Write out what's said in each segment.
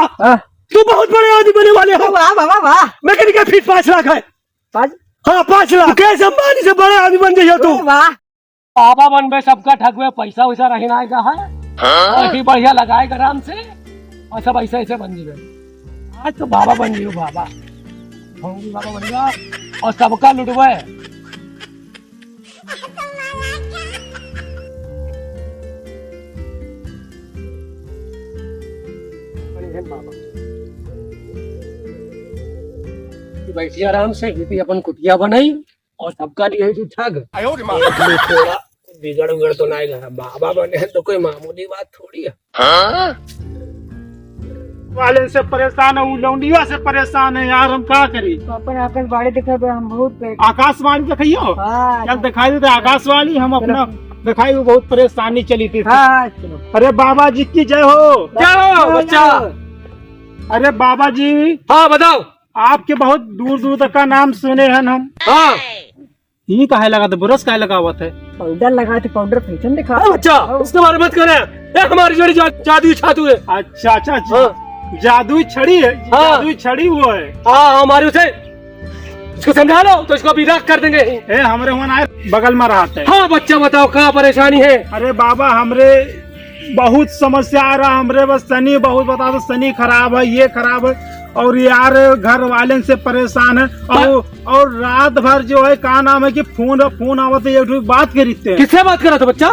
तू बहुत बड़े आदमी बनने वाले हो। वाह वाह वाह। मैकेनिकल फीस 5 लाख है। हाँ 5 लाख। कैसे अंबानी से बड़े आदमी बन गए तू। वाह। बाबा बन गए, सबका ठगवे, पैसा वैसा रहना है ऐसी बढ़िया लगाएगा आराम से और सब ऐसे ऐसे बन गए। आज तो बाबा बन गई बाबा, बाबा बन गया और सबका लुटवा। बैठी आराम से, अपन कुटिया बनाई और सबका लिए तू ठग। थोड़ा बिगड़ उगड़ तो नहीं गया, बाबा बने हैं तो कोई मामूली बात थोड़ी है। वाले से परेशान है, लौंडिया से परेशान है यार, हम क्या करी। अपन आकाशवाणी दिखा हम बहुत आकाशवाणी दिखाइयो। कल दिखाई देते आकाशवाणी, हम अपना दिखाई वो बहुत परेशानी चली थी। अरे बाबा जी की जय हो। जय हो बच्चा। अरे बाबा जी। हाँ बताओ। आपके बहुत दूर दूर तक का नाम सुने हैं हम। हाँ ये काहे लगा था, ब्रश काहे लगा हुआ था। पाउडर लगा थे, पाउडर फैशन दिखा। बच्चा उसके बारे में मत करे, हमारी जोड़ी जादुई छातू है। अच्छा अच्छा जादुई छड़ी है। जादुई छड़ी वो है। हाँ हमारे उसे इसको समझा लो तो इसको अभी रख कर देंगे। हमरे वहाँ बगल में रहा है। हाँ बच्चा बताओ क्या परेशानी है। अरे बाबा हमरे बहुत समस्या आ रहा, हमरे बस शनि बहुत बता दो, शनि खराब है, ये खराब है और यार घर वाले से परेशान है। और रात भर जो है क्या नाम है कि फोन आवत है, एक बात करी थे। किससे बात करा था बच्चा।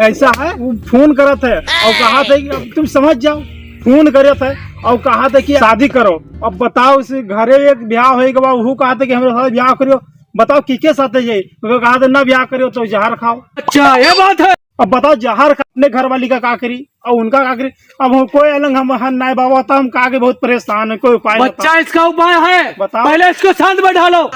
ऐसा है वो फोन करत है और कहा था कि अब तुम समझ जाओ, फोन करे थे और कहा था कि शादी करो। अब बताओ इस घरे एक ब्याह होगा, वो कहा था कि हमारे साथ ब्याह करियो। बताओ किसके साथ है ये, तो कहा था ना ब्याह करियो तो जहर खाओ। अच्छा ये बात है। अब बताओ जहर अपने घर वाली का क्या करी और उनका क्या करी। अब हम कोई अलग हम नहीं बाबा था, हम कहा बहुत परेशान है, कोई उपाय बच्चा इसका उपाय है। बताओ। पहले इसको शांत बैठा लो,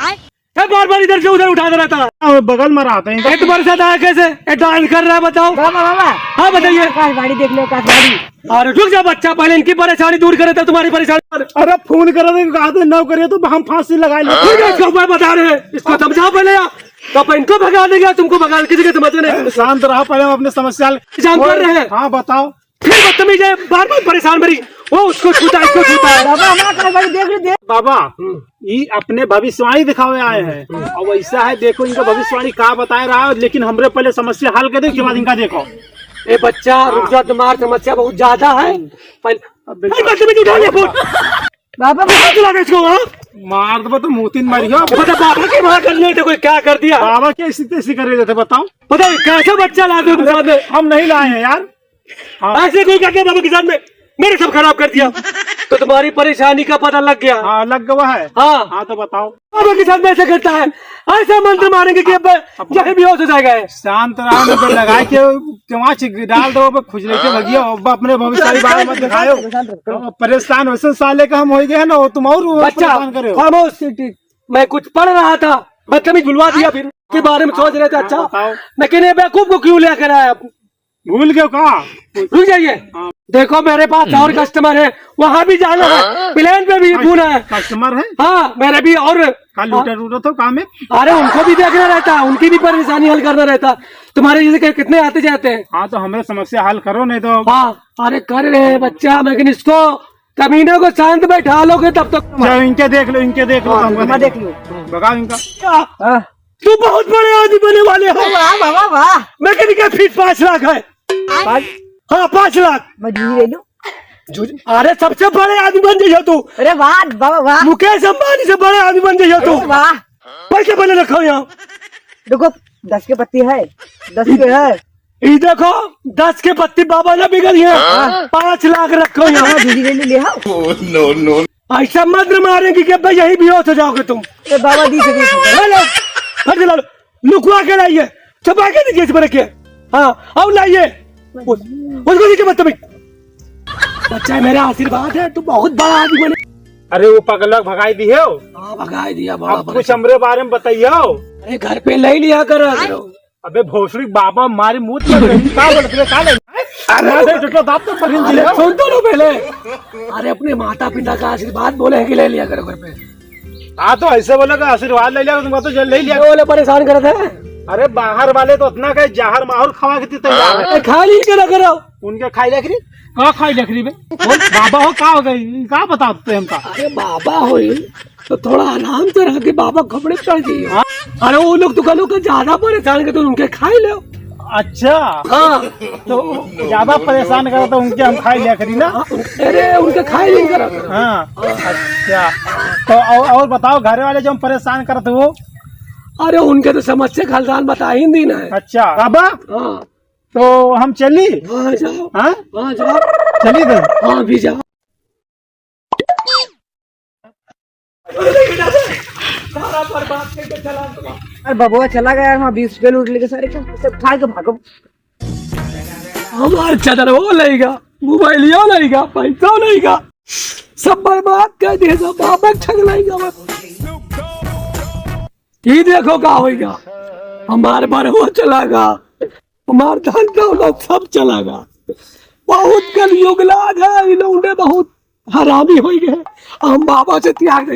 बार बार इधर से उधर उठाता रहता है। बगल में रहते हैं। तुम्हारे साथ आया कैसे, डांस कर रहा है बताओ। हाँ बताइए। आकाशवाणी देख लो, आकाशवाणी। अरे रुक जा बच्चा, पहले इनकी परेशानी दूर करे तो तुम्हारी परेशानी। अरे फोन करे थे, कहा था न करे तो हम फांसी लगा लेंगे। इसका उपाय बता रहे हैं, इसको समझाओ पहले। तो इनको भगा देगा, तुमको भगा किसी के समझ नहीं। शांत रहा, पहले हम अपने समस्या जान कर रहे हैं। हाँ बताओ। फिर बदतमीज है, बार बार परेशान भरी, वो उसको छूता इसको छूता है। बाबा ये अपने भविष्यवाणी दिखावे आए हैं और वैसा है, देखो इनका भविष्यवाणी क्या बता रहा है, लेकिन हमरे पहले समस्या हल कर दे, उसके बाद इनका देखो। ए बच्चा रुक जा, तुम्हारी समस्या बहुत ज्यादा है। बदतमीज उठा लिया फोन। बाबा इसको मार दो तो मुँह मरियो। बाबा की माँ करने थे, कोई क्या कर दिया। बाबा क्या ऐसी करे थे बताओ। पता कैसे बच्चा ला दो, हम नहीं लाए हैं यार। ऐसे कोई करके बाबा के साथ में मेरे सब खराब कर दिया। तो तुम्हारी परेशानी का पता लग गया। हाँ लग गया है। हाँ तो बताओ। बाबा के साथ में ऐसे करता है, ऐसा मंत्र मारेंगे कि अब जहाँ भी हो जाएगा। शांत रहा, लगा के डाल दो, खुजले के भगिया अपने भविष्य बारे में दिखाओ। परेशान वैसे साले का हम हो गए ना, तुम और परेशान करे। खामोश, मैं कुछ पढ़ रहा था, बदतमीज बुलवा दिया, फिर के बारे में सोच रहे थे। अच्छा लेकिन बेवकूफ को क्यों लेकर आया, भूल गए कहा। रुक जाइए। देखो मेरे पास और कस्टमर है, वहाँ भी जाना है, प्लेन पे भी फोन है। कस्टमर है। हाँ मेरे भी और लूटा तो काम है। अरे उनको भी देखना रहता है, उनकी भी परेशानी हल करना रहता। तुम्हारे जैसे कितने आते जाते हैं। हाँ तो हमें समस्या हल करो, नहीं तो। हाँ अरे कर रहे हैं बच्चा, लेकिन इसको कमीने को शांत बैठा लोगे तब तक। इनके देख लो, इनके देख लो, देख लो। बगा इनका। तू बहुत बड़े आदमी बनने वाले हो। मैकेनिकल फीस 5 लाख है। हाँ 5 लाख। अरे सबसे बड़े आदमी बन जाइए तू। अरे वाह बाबा वाह। मुकेश अंबानी से बड़े आदमी बन जाइए तू। वाह। पैसे पहले रखो यहाँ। देखो 10 के पत्ती है, 10 के है। ये देखो 10 के पत्ती बाबा ने बिगड़ी है। 5 लाख रखो यहाँ। ले आओ। ऐसा मंत्र मारेंगे कि भाई यही भी हो जाओगे तुम। बाबा दी लुकवा के लाइए, छपा के दीजिए इस पर रखिए। हाँ अब लाइए उसको दीजिए। बदतमीज बच्चा मेरा आशीर्वाद है, तू बहुत बड़ा आदमी बने। अरे वो पगलक भगाई दी है। हाँ भगाई दिया। बड़ा कुछ हमरे बारे में बताइए। अरे घर पे ले लिया करो। अबे भोसड़ी बाबा मारी मुँह सुन तो लो पहले। अरे अपने माता पिता का आशीर्वाद बोले है कि ले लिया करो घर पे। हाँ तो ऐसे बोले का आशीर्वाद ले लिया, तुम तो ले लिया। बोले परेशान करते हैं। अरे बाहर वाले तो इतना कहे जहर माहौल खवा के तैयार है। खा लीजिए ना करो। उनके खाई लकड़ी का खाई लकड़ी में बाबा हो का हो गई का बताते हमका। अरे बाबा हो तो थोड़ा आराम से रह के बाबा कपड़े चढ़ जाइए। अरे वो लोग तो कल को ज्यादा परेशान कर तो उनके खाई लो। अच्छा हाँ तो ज्यादा परेशान करा तो उनके हम खाई लकड़ी ना। अरे उनके खाई नहीं करा। हाँ अच्छा तो और बताओ घर वाले जो हम परेशान करते वो। अरे उनके तो समस्या खानदान बता ही नहीं ना है। अच्छा बाबा हाँ तो हम चली। हाँ जाओ। हाँ हाँ जाओ चली तो। हाँ भी जाओ। सारा बर्बाद करके चला तुम। अरे बबुआ चला गया वहाँ 20 रुपये लूट लेके सारे सब खा के भागो। हमारे चादर वो लेगा, मोबाइलिया लेगा, पैसा लेगा, सब बर्बाद कर देगा। बाबा ठग लेगा। ये देखो क्या होगा। हमारे बार वो चलागा, हमारे धन दौलत सब चलागा। बहुत कल युग लाग है। इन्होंने बहुत हरामी हो गए। हम बाबा से त्याग